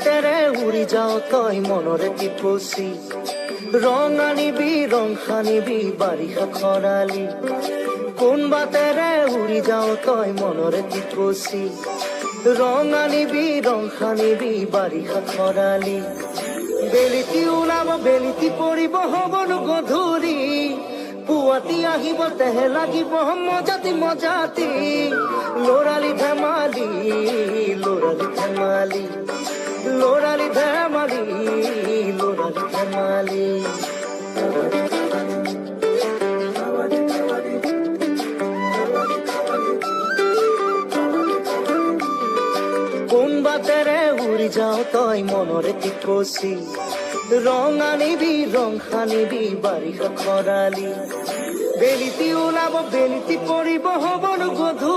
বাটেৰে উৰি যাওঁ তই মনৰে টিপচি ৰং আনিবি ৰং সানিবি বাৰিষা খৰালি কোন বাটেৰে উৰি যাওঁ তই মনৰে টিপচি ৰং আনিবি ৰং সানিবি বাৰিষা খৰালি বেলিতি ওলাব বেলিতি পৰিব হবনো গধূলি পুৱাতি আহিব তেহে লাগিব মজাতি মজাতি লৰালি ধেমালি লৰালি ধেমালি লৰালি ধেমালি লৰালি ধেমালি কোন বাটেৰে উৰি যাওঁ তই মনৰে টিপচি ৰং আনিবি ৰং সানিবি বাৰিষা খৰালি বেলিতি ওলাব বেলিতি পৰিব হবনো গধূলি